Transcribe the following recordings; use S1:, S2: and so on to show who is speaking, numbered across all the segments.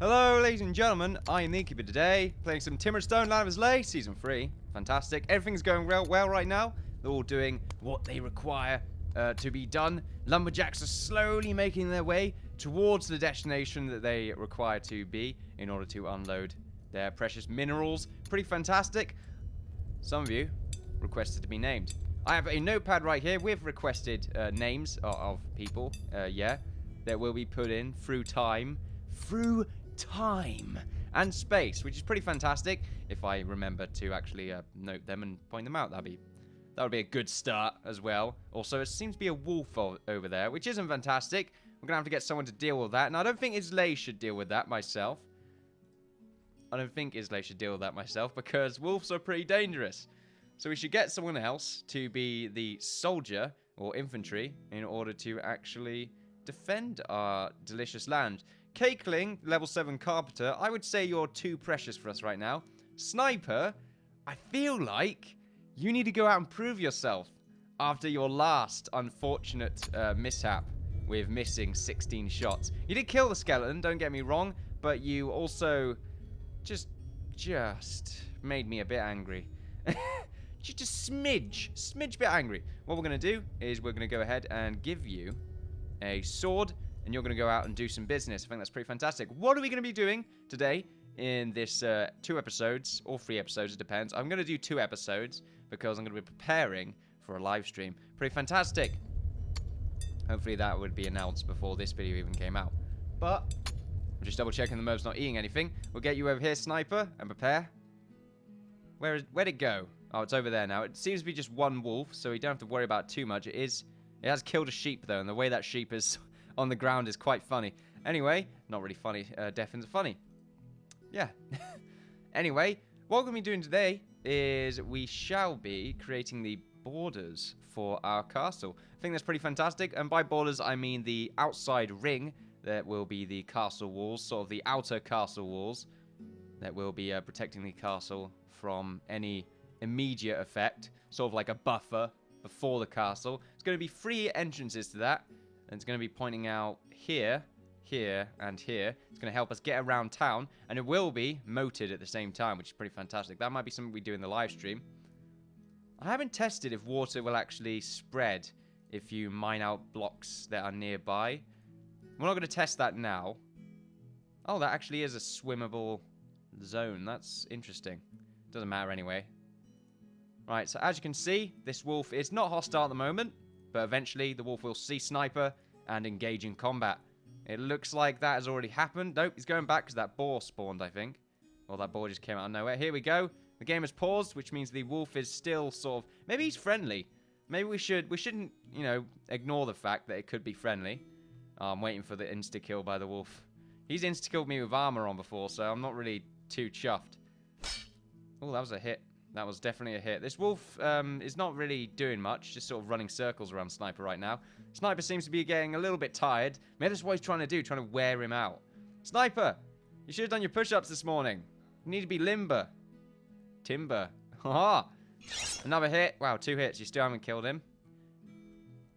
S1: Hello, ladies and gentlemen. I am the Innkeeper today, playing some Timberstone Land of Islay, Season 3. Fantastic. Everything's going well right now. They're all doing what they require to be done. Lumberjacks are slowly making their way towards the destination that they require to be in order to unload their precious minerals. Pretty fantastic. Some of you requested to be named. I have a notepad right here with requested names of people, that will be put in through time and space, which is pretty fantastic. If I remember to actually note them and point them out, that would be a good start as well. Also, it seems to be a wolf over there, which isn't fantastic. We're gonna have to get someone to deal with that, and I don't think Islay should deal with that myself. Because wolves are pretty dangerous. So we should get someone else to be the soldier or infantry in order to actually defend our delicious land. Cakeling, level 7 carpenter, I would say you're too precious for us right now. Sniper, I feel like you need to go out and prove yourself after your last unfortunate mishap with missing 16 shots. You did kill the skeleton, don't get me wrong, but you also just made me a bit angry. Just smidge bit angry. What we're going to do is we're going to go ahead and give you a sword, and you're going to go out and do some business. I think that's pretty fantastic. What are we going to be doing today in this 2 episodes, or 3 episodes, it depends. I'm going to do 2 episodes because I'm going to be preparing for a live stream. Pretty fantastic. Hopefully that would be announced before this video even came out. But I'm just double checking the mob's not eating anything. We'll get you over here, Sniper, and prepare. Where'd it go? Oh, it's over there now. It seems to be just one wolf, so you don't have to worry about it too much. It has killed a sheep, though, and the way that sheep is on the ground is quite funny. Anyway, not really funny. Definitely funny. Yeah. Anyway, what we're going to be doing today is we shall be creating the borders for our castle. I think that's pretty fantastic. And by borders, I mean the outside ring that will be the castle walls, sort of the outer castle walls that will be protecting the castle from any immediate effect, sort of like a buffer before the castle. It's going to be 3 entrances to that, and it's going to be pointing out here, here, and here. It's going to help us get around town, and it will be moated at the same time, which is pretty fantastic. That might be something we do in the live stream. I haven't tested if water will actually spread if you mine out blocks that are nearby. We're not going to test that now. Oh, that actually is a swimmable zone. That's interesting. Doesn't matter anyway. Right, so as you can see, this wolf is not hostile at the moment, but eventually the wolf will see Sniper and engage in combat. It looks like that has already happened. Nope, he's going back because that boar spawned, I think. Or that boar just came out of nowhere. Here we go. The game has paused, which means the wolf is still sort of... Maybe he's friendly. Maybe we shouldn't, you know, ignore the fact that it could be friendly. Oh, I'm waiting for the insta-kill by the wolf. He's insta-killed me with armor on before, so I'm not really too chuffed. Oh, that was a hit. That was definitely a hit. This wolf is not really doing much, just sort of running circles around Sniper right now. Sniper seems to be getting a little bit tired. Maybe that's what he's trying to do, trying to wear him out. Sniper, you should have done your push-ups this morning. You need to be limber. Timber. Haha. Another hit. Wow, 2 hits. You still haven't killed him.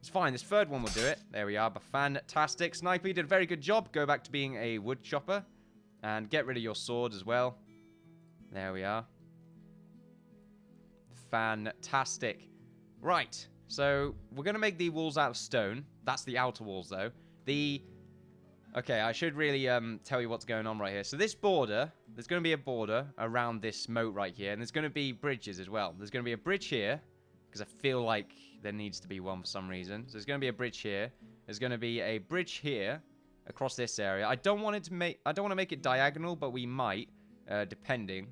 S1: It's fine. This 3rd one will do it. There we are. But fantastic. Sniper, you did a very good job. Go back to being a wood chopper. And get rid of your sword as well. There we are. Fantastic. Right, so we're going to make the walls out of stone. That's the outer walls, though. Okay, I should really tell you what's going on right here. So this border, there's going to be a border around this moat right here, and there's going to be bridges as well. There's going to be a bridge here, because I feel like there needs to be one for some reason. So there's going to be a bridge here. There's going to be a bridge here across this area. I don't want to make it diagonal, but we might, depending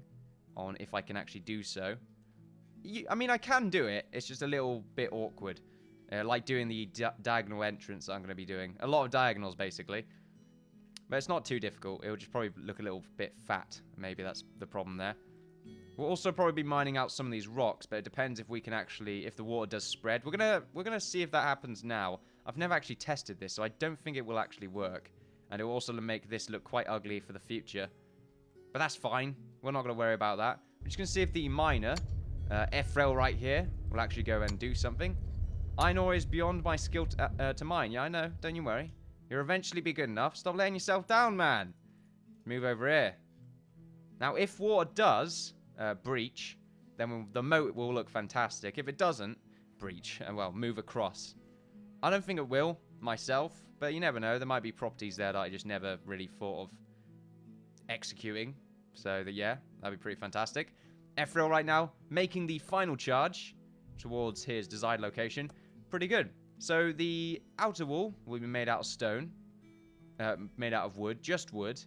S1: on if I can actually do so. I mean, I can do it. It's just a little bit awkward. Like doing the diagonal entrance I'm going to be doing. A lot of diagonals, basically. But it's not too difficult. It will just probably look a little bit fat. Maybe that's the problem there. We'll also probably be mining out some of these rocks, but it depends if we can actually... If the water does spread. We're gonna see if that happens now. I've never actually tested this, so I don't think it will actually work. And it will also make this look quite ugly for the future. But that's fine. We're not going to worry about that. We're just going to see if the miner... F-rail right here will actually go and do something. Iron ore is beyond my skill to mine. Yeah, I know. Don't you worry. You'll eventually be good enough. Stop letting yourself down, man. Move over here. Now, if water does breach, then the moat will look fantastic. If it doesn't breach, well, move across. I don't think it will, myself, but you never know. There might be properties there that I just never really thought of executing. So, yeah, that'd be pretty fantastic. Ephraim right now, making the final charge towards his desired location. Pretty good. So, the outer wall will be made out of stone. Made out of wood, just wood.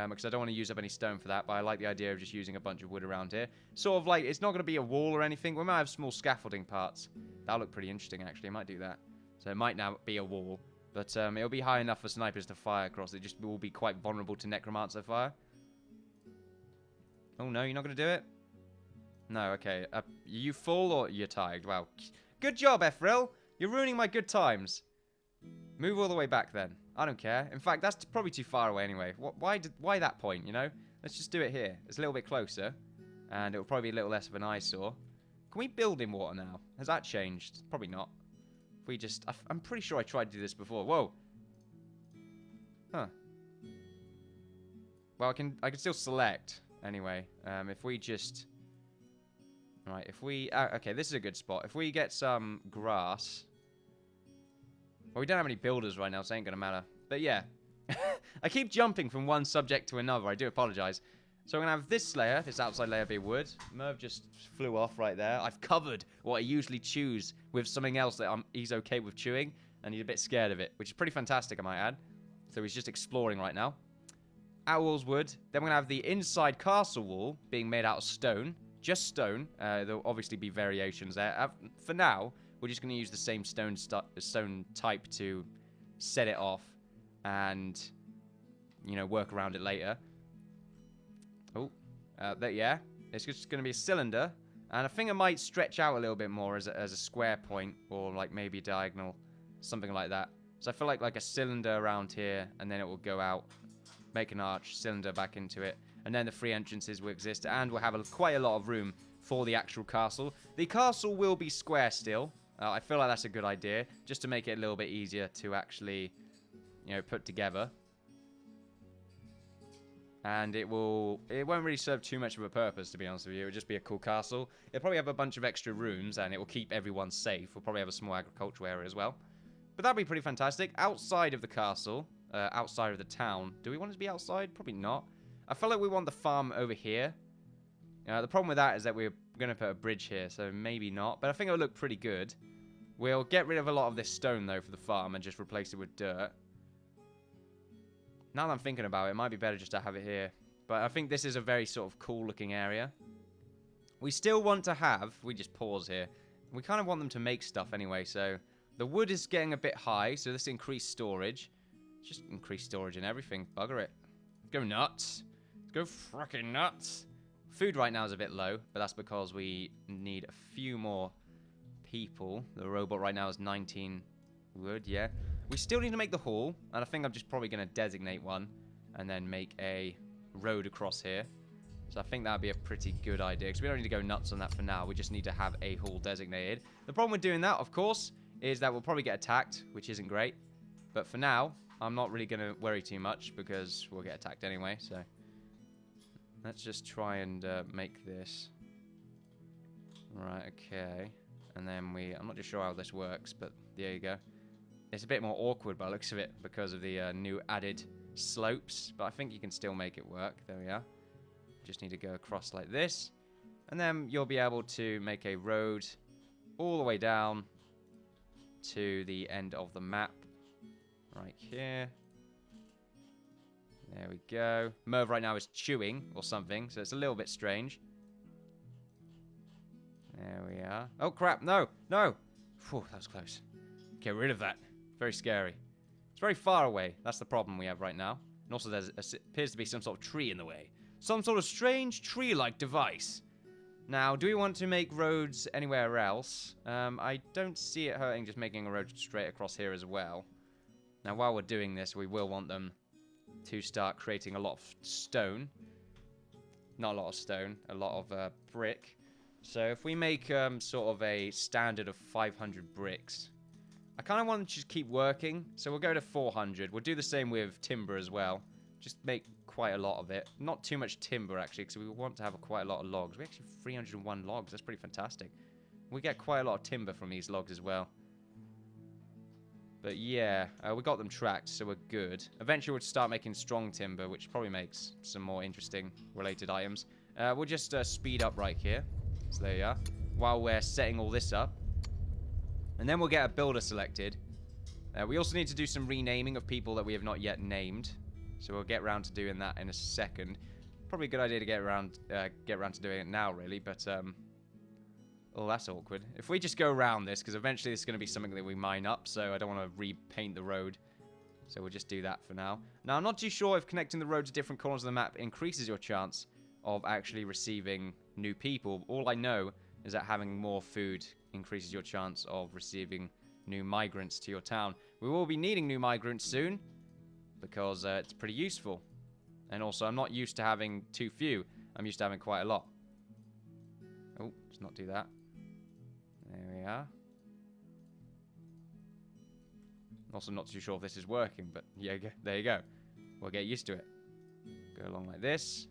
S1: Because I don't want to use up any stone for that, but I like the idea of just using a bunch of wood around here. Sort of like, it's not going to be a wall or anything. We might have small scaffolding parts. That'll look pretty interesting, actually. I might do that. So it might now be a wall, but it'll be high enough for snipers to fire across. It just will be quite vulnerable to necromancer fire. Oh, no, you're not going to do it? No, okay. Are you full or you're tired? Wow. Good job, Ephraim. You're ruining my good times. Move all the way back, then. I don't care. In fact, that's probably too far away anyway. Why that point, you know? Let's just do it here. It's a little bit closer. And it'll probably be a little less of an eyesore. Can we build in water now? Has that changed? Probably not. If we just... I'm pretty sure I tried to do this before. Whoa. Huh. Well, I can still select. Anyway. If we just... Right, if we... okay, this is a good spot. If we get some grass... Well, we don't have any builders right now, so it ain't gonna matter. But yeah. I keep jumping from one subject to another. I do apologize. So I'm gonna have this layer, this outside layer be wood. Merv just flew off right there. I've covered what I usually choose with something else that he's okay with chewing. And he's a bit scared of it, which is pretty fantastic, I might add. So he's just exploring right now. Outer wall's wood. Then we're gonna have the inside castle wall being made out of stone. Just stone. There'll obviously be variations there. For now... We're just going to use the same stone type to set it off and, you know, work around it later. Oh, yeah. It's just going to be a cylinder. And I think it might stretch out a little bit more as a square point or like maybe a diagonal, something like that. So I feel like a cylinder around here and then it will go out, make an arch, cylinder back into it. And then the three entrances will exist and we'll have quite a lot of room for the actual castle. The castle will be square still. I feel like that's a good idea, just to make it a little bit easier to actually, you know, put together. And it won't really serve too much of a purpose, to be honest with you. It'll just be a cool castle. It'll probably have a bunch of extra rooms, and it will keep everyone safe. We'll probably have a small agricultural area as well. But that'd be pretty fantastic. Outside of the castle, outside of the town. Do we want it to be outside? Probably not. I feel like we want the farm over here. The problem with that is that we're going to put a bridge here, so maybe not. But I think it'll look pretty good. We'll get rid of a lot of this stone, though, for the farm and just replace it with dirt. Now that I'm thinking about it, it might be better just to have it here. But I think this is a very sort of cool-looking area. We still want to have... We just pause here. We kind of want them to make stuff anyway, so... The wood is getting a bit high, so this increased storage. Just increase storage and everything. Bugger it. Go nuts. Go frickin' nuts. Food right now is a bit low, but that's because we need a few more people. The robot right now is 19 wood, yeah. We still need to make the hall, and I think I'm just probably going to designate one and then make a road across here. So I think that would be a pretty good idea, because we don't need to go nuts on that for now. We just need to have a hall designated. The problem with doing that, of course, is that we'll probably get attacked, which isn't great. But for now, I'm not really going to worry too much, because we'll get attacked anyway, so... Let's just try and make this. Right, okay. And then I'm not just sure how this works, but there you go. It's a bit more awkward by the looks of it because of the new added slopes, but I think you can still make it work. There we are. Just need to go across like this. And then you'll be able to make a road all the way down to the end of the map. Right here. There we go. Merv right now is chewing or something, so it's a little bit strange. There we are. Oh, crap. No. No. Phew, that was close. Get rid of that. Very scary. It's very far away. That's the problem we have right now. And also there appears to be some sort of tree in the way. Some sort of strange tree-like device. Now, do we want to make roads anywhere else? I don't see it hurting just making a road straight across here as well. Now, while we're doing this, we will want them to start creating a lot of stone. Not a lot of stone, a lot of brick. So if we make sort of a standard of 500 bricks, I kind of want to just keep working. So we'll go to 400. We'll do the same with timber as well. Just make quite a lot of it. Not too much timber, actually, because we want to have quite a lot of logs. We actually have 301 logs. That's pretty fantastic. We get quite a lot of timber from these logs as well. But yeah, we got them tracked, so we're good. Eventually, we'll start making strong timber, which probably makes some more interesting related items. We'll just speed up right here. So there you are. While we're setting all this up. And then we'll get a builder selected. We also need to do some renaming of people that we have not yet named. So we'll get around to doing that in a second. Probably a good idea to get around to doing it now, really. But, oh, that's awkward. If we just go around this, because eventually this is going to be something that we mine up, so I don't want to repaint the road. So we'll just do that for now. Now, I'm not too sure if connecting the road to different corners of the map increases your chance of actually receiving new people. All I know is that having more food increases your chance of receiving new migrants to your town. We will be needing new migrants soon, because it's pretty useful. And also, I'm not used to having too few. I'm used to having quite a lot. Oh, let's not do that. There we are. Also not too sure if this is working, but yeah, there you go. We'll get used to it. Go along like this.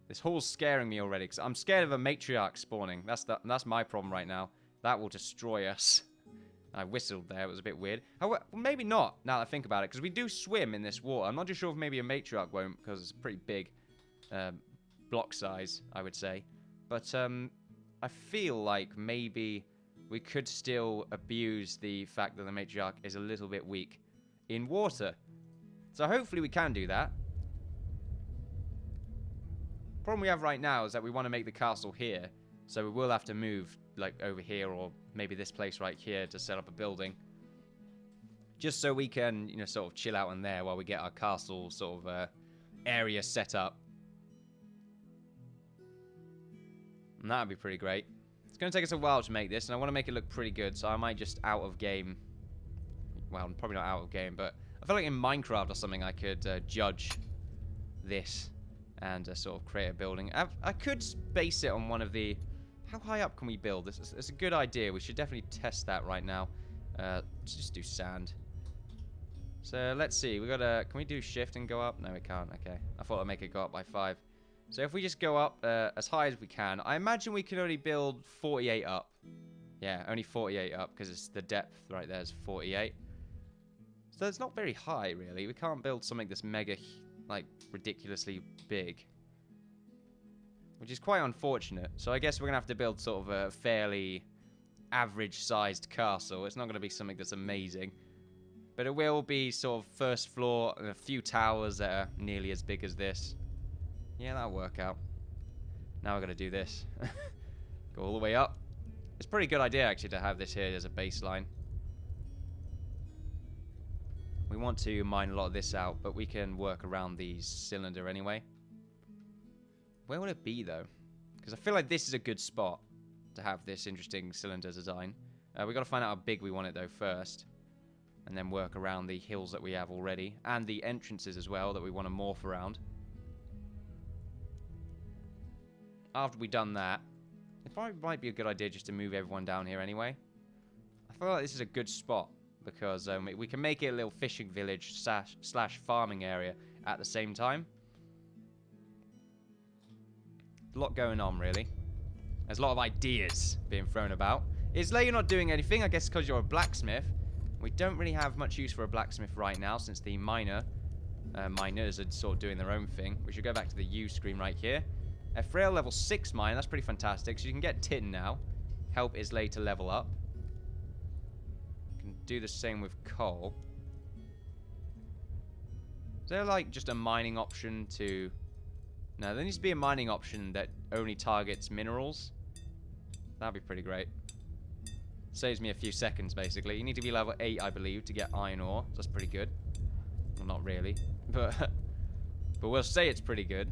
S1: This hall's scaring me already, because I'm scared of a matriarch spawning. That's my problem right now. That will destroy us. I whistled there. It was a bit weird. However, well, maybe not, now that I think about it, because we do swim in this water. I'm not too sure if maybe a matriarch won't, because it's a pretty big block size, I would say. But I feel like maybe we could still abuse the fact that the matriarch is a little bit weak in water. So hopefully we can do that. Problem we have right now is that we want to make the castle here, so we will have to move like over here or maybe this place right here to set up a building, just so we can, you know, sort of chill out in there while we get our castle sort of area set up. And that'd be pretty great. It's going to take us a while to make this, and I want to make it look pretty good, so I might just out of game. Well, probably not out of game, but I feel like in Minecraft or something I could judge this and sort of create a building. I could base it on one of the... How high up can we build? It's a good idea. We should definitely test that right now. Let's just do sand. So let's see. We got to... Can we do shift and go up? No, we can't. Okay. I thought I'd make it go up by 5. So if we just go up as high as we can, I imagine we can only build 48 up. Yeah, only 48 up, because it's the depth right there is 48. So it's not very high, really. We can't build something that's mega, like, ridiculously big. Which is quite unfortunate. So I guess we're going to have to build sort of a fairly average-sized castle. It's not going to be something that's amazing. But it will be sort of first floor and a few towers that are nearly as big as this. Yeah, that'll work out. Now we're going to do this. Go all the way up. It's a pretty good idea, actually, to have this here as a baseline. We want to mine a lot of this out, but we can work around the cylinder anyway. Where would it be, though? Because I feel like this is a good spot to have this interesting cylinder design. We've got to find out how big we want it, though, first. And then work around the hills that we have already. And the entrances as well that we want to morph around. After we've done that, it probably might be a good idea just to move everyone down here anyway. I feel like this is a good spot because we can make it a little fishing village slash farming area at the same time. A lot going on, really. There's a lot of ideas being thrown about. Islay, you're not doing anything, I guess because you're a blacksmith. We don't really have much use for a blacksmith right now since the miners are sort of doing their own thing. We should go back to the U screen right here. A frail level 6 mine, that's pretty fantastic. So you can get tin now. Help Islay to level up. Can do the same with coal. Is there like just a mining option to... No, there needs to be a mining option that only targets minerals. That'd be pretty great. Saves me a few seconds, basically. You need to be level 8, I believe, to get iron ore. That's pretty good. Well, not really. But we'll say it's pretty good.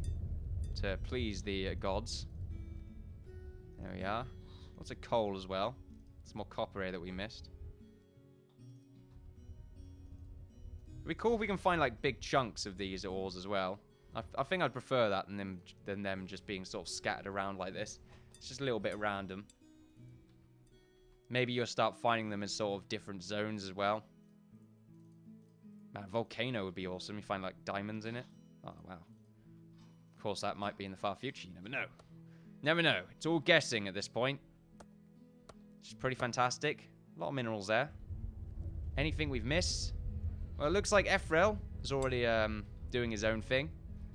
S1: To please the gods. There we are. Lots of coal as well. Some more copper here that we missed. It'd be cool if we can find like big chunks of these ores as well. I think I'd prefer that than them just being sort of scattered around like this. It's just a little bit random. Maybe you'll start finding them in sort of different zones as well. Man, volcano would be awesome. You find like diamonds in it. Oh, wow. Of course, that might be in the far future. You never know. Never know. It's all guessing at this point. Which is pretty fantastic. A lot of minerals there. Anything we've missed? Well, it looks like Ephrael is already doing his own thing.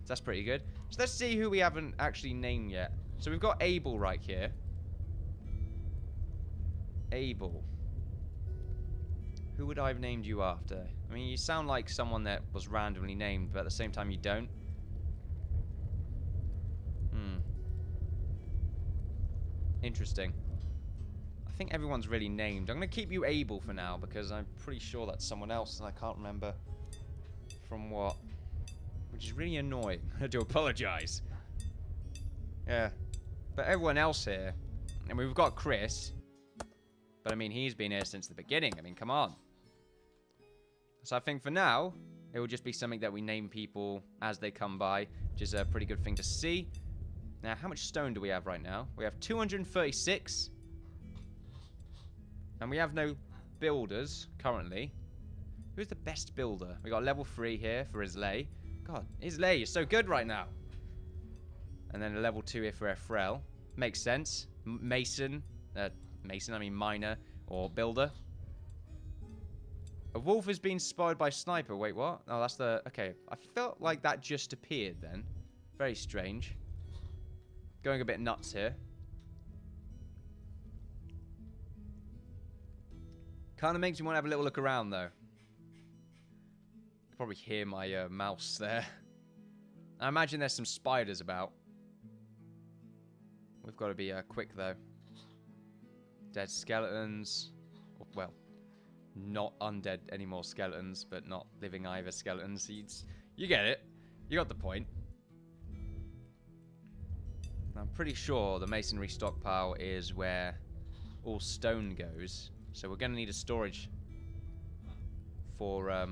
S1: So that's pretty good. So let's see who we haven't actually named yet. So we've got Abel right here. Abel. Who would I have named you after? I mean, you sound like someone that was randomly named, but at the same time you don't. Interesting. I think everyone's really named. I'm going to keep you Abel for now, because I'm pretty sure that's someone else, and I can't remember from what. Which is really annoying. I do apologize. Yeah. But everyone else here, and we've got Chris, but I mean, he's been here since the beginning. I mean, come on. So I think for now, it will just be something that we name people as they come by, which is a pretty good thing to see. Now, how much stone do we have right now? We have 236. And we have no builders currently. Who's the best builder? We got level 3 here for Islay. God, Islay is so good right now. And then a level 2 here for Ephrael. Makes sense. Mason, I mean miner or builder. A wolf has been spotted by sniper. Wait, what? Oh, that's the... Okay, I felt like that just appeared then. Very strange. Going a bit nuts here. Kind of makes me want to have a little look around, though. Probably hear my mouse there. I imagine there's some spiders about. We've got to be quick, though. Dead skeletons. Well, not undead anymore skeletons, but not living either skeletons. You get it. You got the point. I'm pretty sure the masonry stockpile is where all stone goes. So we're going to need a storage for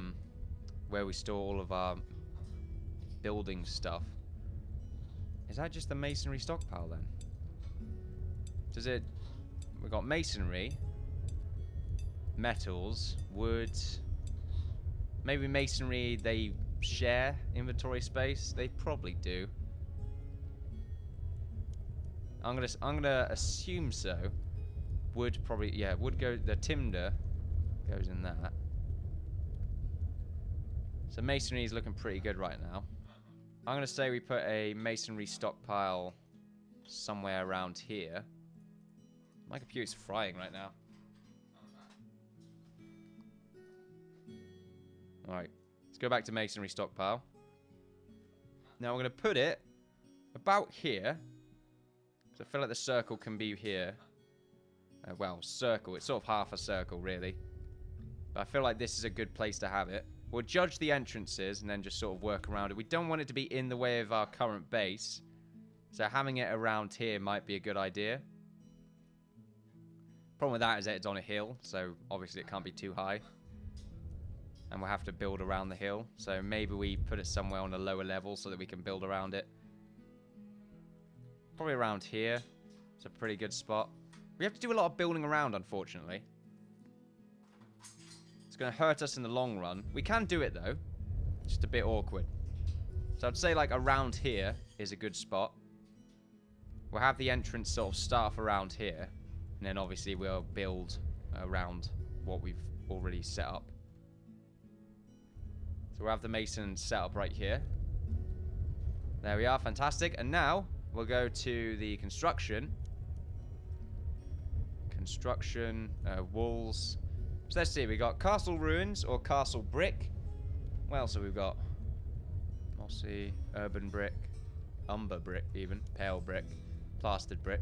S1: where we store all of our building stuff. Is that just the masonry stockpile then? Does it... We've got masonry, metals, wood. Maybe masonry, they share inventory space. They probably do. I'm gonna assume so. Wood probably, yeah, wood go, the timber goes in that. So masonry is looking pretty good right now. I'm gonna say we put a masonry stockpile somewhere around here. My computer's frying right now. Alright, let's go back to masonry stockpile. Now we're gonna put it about here. So I feel like the circle can be here. Well, circle. It's sort of half a circle, really. But I feel like this is a good place to have it. We'll judge the entrances and then just sort of work around it. We don't want it to be in the way of our current base. So having it around here might be a good idea. Problem with that is that it's on a hill. So obviously it can't be too high. And we'll have to build around the hill. So maybe we put it somewhere on a lower level so that we can build around it. Probably around here. It's a pretty good spot. We have to do a lot of building around, unfortunately. It's going to hurt us in the long run. We can do it, though. It's just a bit awkward. So I'd say, like, around here is a good spot. We'll have the entrance sort of start off around here. And then, obviously, we'll build around what we've already set up. So we'll have the mason set up right here. There we are. Fantastic. And now... we'll go to the construction. Walls. So let's see, we got castle ruins or castle brick. What else have we got? Mossy, urban brick, umber brick even, pale brick, plastered brick.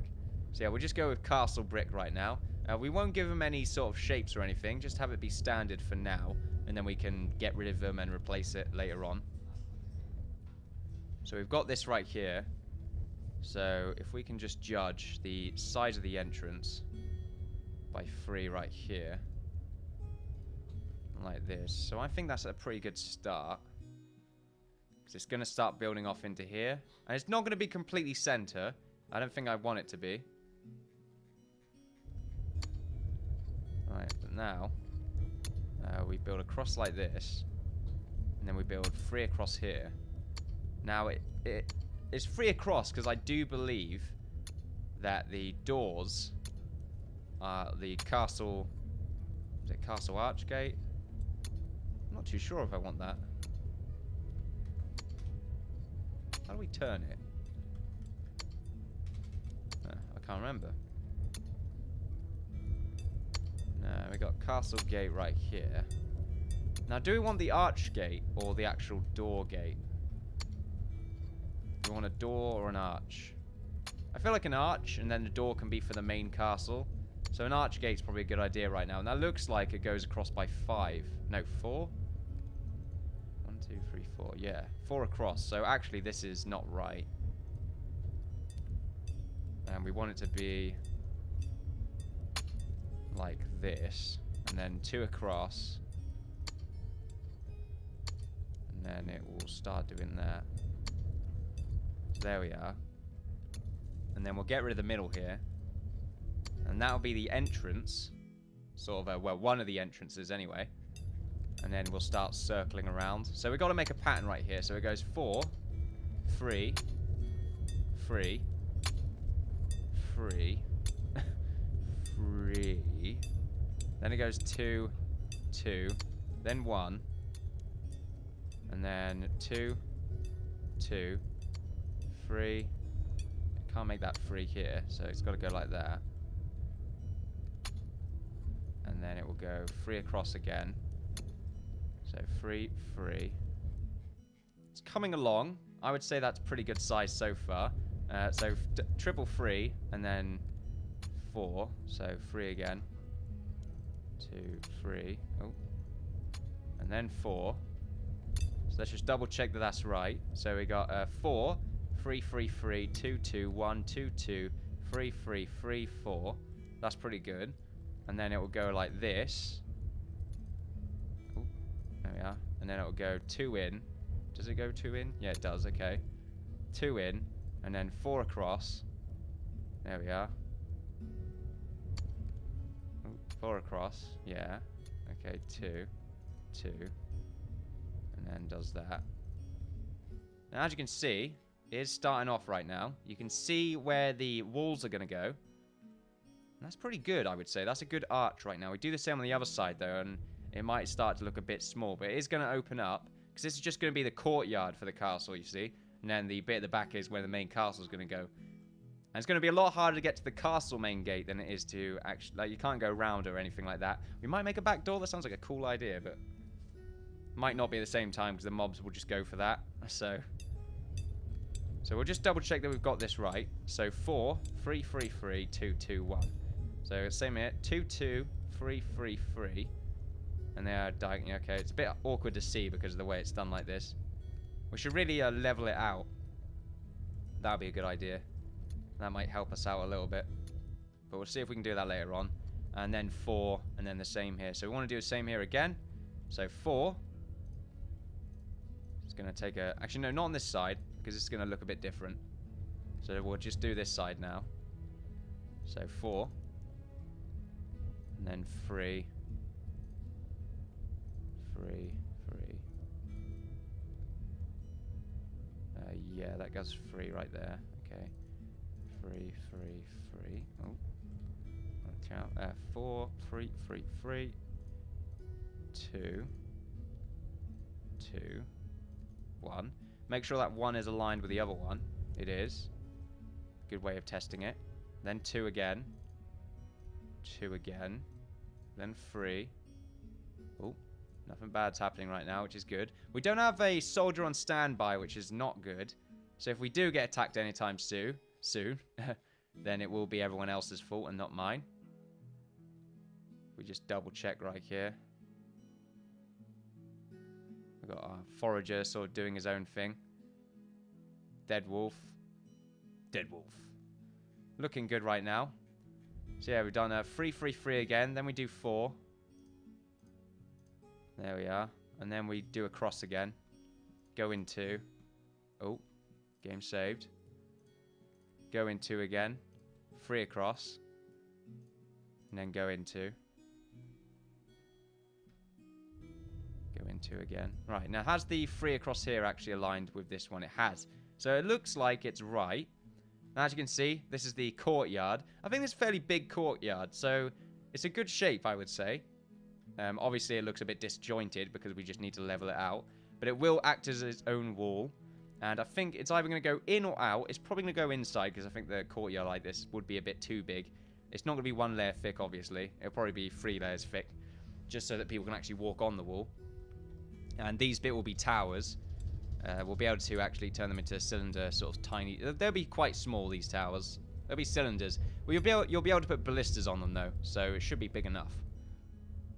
S1: So yeah, we'll just go with castle brick right now. We won't give them any sort of shapes or anything, just have it be standard for now. And then we can get rid of them and replace it later on. So we've got this right here. So if we can just judge the size of the entrance by 3 right here. Like this. So I think that's a pretty good start. Because it's going to start building off into here. And it's not going to be completely center. I don't think I want it to be. Alright, but now we build across like this. And then we build 3 across here. Now, it's 3 across, because I do believe that the doors are the castle... Is it Castle Archgate? I'm not too sure if I want that. How do we turn it? I can't remember. No, we got Castle Gate right here. Now, do we want the arch gate or the actual door gate? Do we want a door or an arch? I feel like an arch, and then the door can be for the main castle. So an arch gate's probably a good idea right now. And that looks like it goes across by 5. No, 4? 1, 2, 3, 4. Yeah, 4 across. So actually, this is not right. And we want it to be like this. And then 2 across. And then it will start doing that. There we are. And then we'll get rid of the middle here. And that'll be the entrance. Sort of, well, one of the entrances anyway. And then we'll start circling around. So we've got to make a pattern right here. So it goes 4, 3, 3, 3, 3. Then it goes 2, 2. Then 1. And then 2, 2, 3. Can't make that 3 here, so it's got to go like that. And then it will go 3 across again. So 3, 3. It's coming along. I would say that's pretty good size so far. So triple 3 and then 4. So 3 again. 2, 3. Oh. And then 4. So let's just double check that that's right. So we got 4, 3, 3, 3, 2, 2, 1, 2, 2, 3, 3, 3, 4. That's pretty good. And then it will go like this. Ooh, there we are. And then it will go 2 in. Does it go 2 in? Yeah, it does. Okay. 2 in. And then 4 across. There we are. Ooh, 4 across. Yeah. Okay, 2. 2. And then does that. Now, as you can see, it is starting off right now. You can see where the walls are going to go. And that's pretty good, I would say. That's a good arch right now. We do the same on the other side, though, and it might start to look a bit small. But it is going to open up, because this is just going to be the courtyard for the castle, you see. And then the bit at the back is where the main castle is going to go. And it's going to be a lot harder to get to the castle main gate than it is to actually... Like, you can't go round or anything like that. We might make a back door. That sounds like a cool idea, but... Might not be at the same time, because the mobs will just go for that. So we'll just double check that we've got this right. So 4, 3, 3, 3, 2, 2, 1. So same here. 2, 2, 3, 3, 3. And they are dying. Okay, it's a bit awkward to see because of the way it's done like this. We should really level it out. That would be a good idea. That might help us out a little bit. But we'll see if we can do that later on. And then 4, and then the same here. So we want to do the same here again. So 4. It's going to take a... Actually, no, not on this side, because it's going to look a bit different. So we'll just do this side now. So 4. And then 3. 3, 3. Yeah, that goes 3 right there. Okay. 3, 3, 3. Oh. Watch out. 4, 3, 3, 3. 2. 2. 1. Make sure that 1 is aligned with the other one. It is. Good way of testing it. Then 2 again. 2 again. Then 3. Oh. Nothing bad's happening right now, which is good. We don't have a soldier on standby, which is not good. So if we do get attacked anytime soon, then it will be everyone else's fault and not mine. We just double check right here. We've got our forager sort of doing his own thing. Dead wolf. Dead wolf. Looking good right now. So yeah, we've done a 3, 3, 3 again. Then we do 4. There we are. And then we do a cross again. Go into. Oh. Game saved. Go into again. 3 across. And then go into. Go 2 again. Right, now has the 3 across here actually aligned with this one? It has. So it looks like it's right. Now, as you can see, this is the courtyard. I think it's a fairly big courtyard, so it's a good shape, I would say. Obviously, it looks a bit disjointed because we just need to level it out. But it will act as its own wall. And I think it's either going to go in or out. It's probably going to go inside because I think the courtyard like this would be a bit too big. It's not going to be 1 layer thick, obviously. It'll probably be 3 layers thick, just so that people can actually walk on the wall. And these bit will be towers. We'll be able to actually turn them into cylinder, sort of tiny. They'll be quite small, these towers. They'll be cylinders. Well, you'll be able to put ballistas on them, though, so it should be big enough.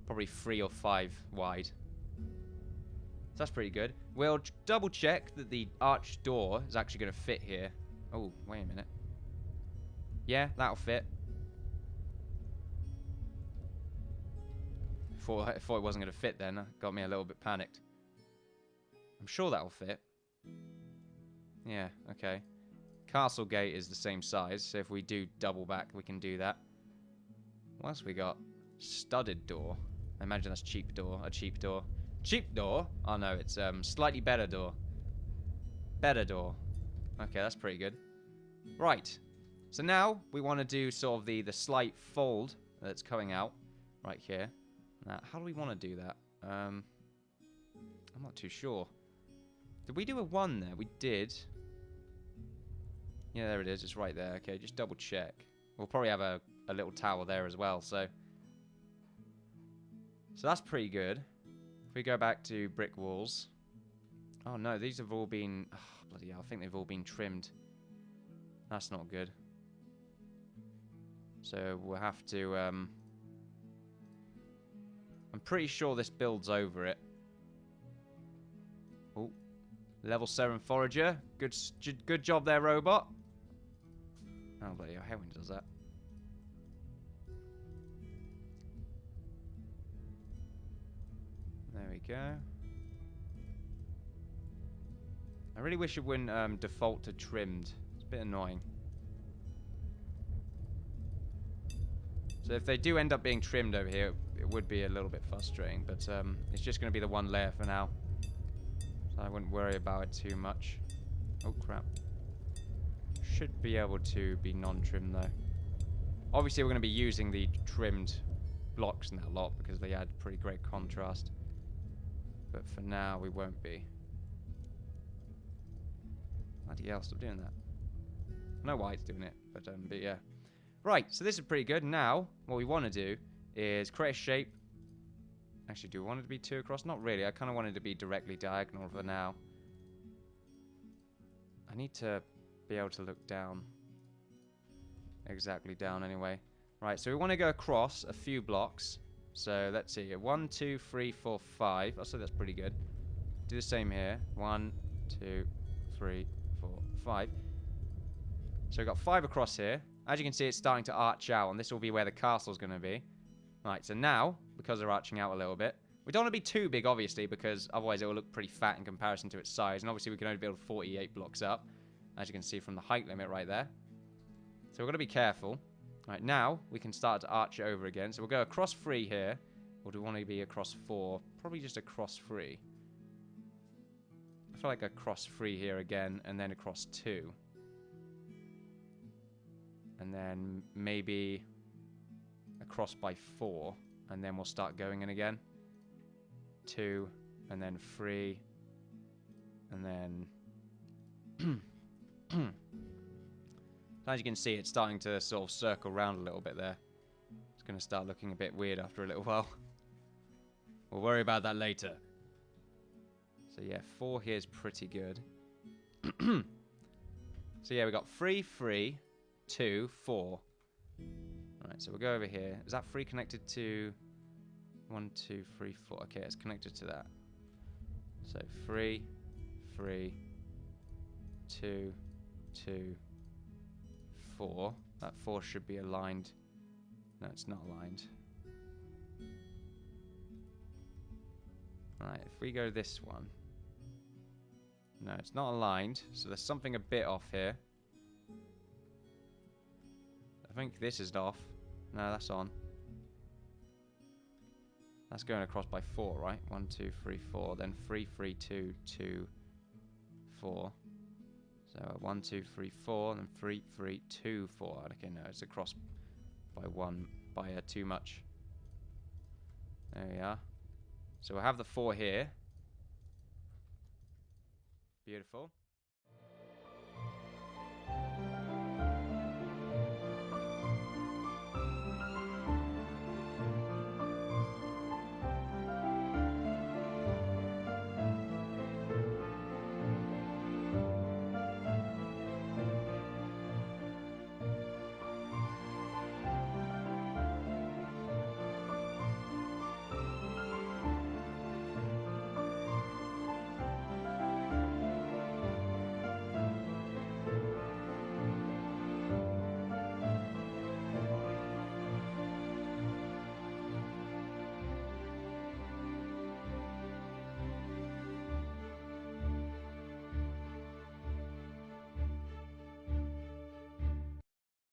S1: Probably 3 or 5 wide. So that's pretty good. We'll double check that the arched door is actually going to fit here. Oh, wait a minute. Yeah, that'll fit. I thought it wasn't going to fit then. Got me a little bit panicked. I'm sure that'll fit. Yeah, okay. Castle gate is the same size, so if we do double back, we can do that. What else we got? Studded door. I imagine that's cheap door. A cheap door. Cheap door? Oh no, it's slightly better door. Better door. Okay, that's pretty good. Right. So now we want to do sort of the slight fold that's coming out right here. Now, how do we want to do that? I'm not too sure. Did we do a 1 there? We did. Yeah, there it is. It's right there. Okay, just double check. We'll probably have a little tower there as well, so that's pretty good. If we go back to brick walls. Oh no, these have all been... Oh, bloody hell, I think they've all been trimmed. That's not good. So we'll have to... I'm pretty sure this builds over it. Oh. Level 7 forager. Good job there, robot. Oh, bloody hell, I hate when it does that. There we go. I really wish it wouldn't default to trimmed. It's a bit annoying. So if they do end up being trimmed over here, it would be a little bit frustrating. But it's just going to be the 1 layer for now. So I wouldn't worry about it too much. Oh, crap. Should be able to be non-trimmed, though. Obviously, we're going to be using the trimmed blocks in that lot because they add pretty great contrast. But for now, we won't be. Bloody hell, stop doing that. I know why it's doing it, but yeah. Right, so this is pretty good. Now, what we want to do is create a shape. Actually, do we want it to be 2 across? Not really. I kind of want it to be directly diagonal for now. I need to be able to look down. Exactly down anyway. Right, so we want to go across a few blocks. So let's see. 1, 2, 3, 4, 5. I'll say that's pretty good. Do the same here. 1, 2, 3, 4, 5. So we've got 5 across here. As you can see, it's starting to arch out, and this will be where the castle's going to be. Right, so now, because they're arching out a little bit, we don't want to be too big, obviously, because otherwise it will look pretty fat in comparison to its size. And obviously, we can only build 48 blocks up, as you can see from the height limit right there. So we're going to be careful. Right, now, we can start to arch it over again. So we'll go across 3 here. Or do we want to be across 4? Probably just across 3. I feel like across 3 here again, and then across 2. And then maybe across by 4, and then we'll start going in again. 2, and then 3, and then... As you can see, it's starting to sort of circle around a little bit there. It's going to start looking a bit weird after a little while. We'll worry about that later. So yeah, 4 here is pretty good. So yeah, we got 3, 3, 2, 4. Alright, so we'll go over here. Is that 3 connected to 1, 2, 3, 4? Okay, it's connected to that. So 3, 3, 2, 2, 4. That 4 should be aligned. No, it's not aligned. Alright, if we go this one. No, it's not aligned, so there's something a bit off here. I think this is off. No, that's on. That's going across by 4, right? 1, 2, 3, 4. Then 3, 3, 2, 2, 4. So 1, 2, 3, 4. And then 3, 3, 2, 4. Okay, no, it's across by 1, by too much. There we are. So we'll have the 4 here. Beautiful.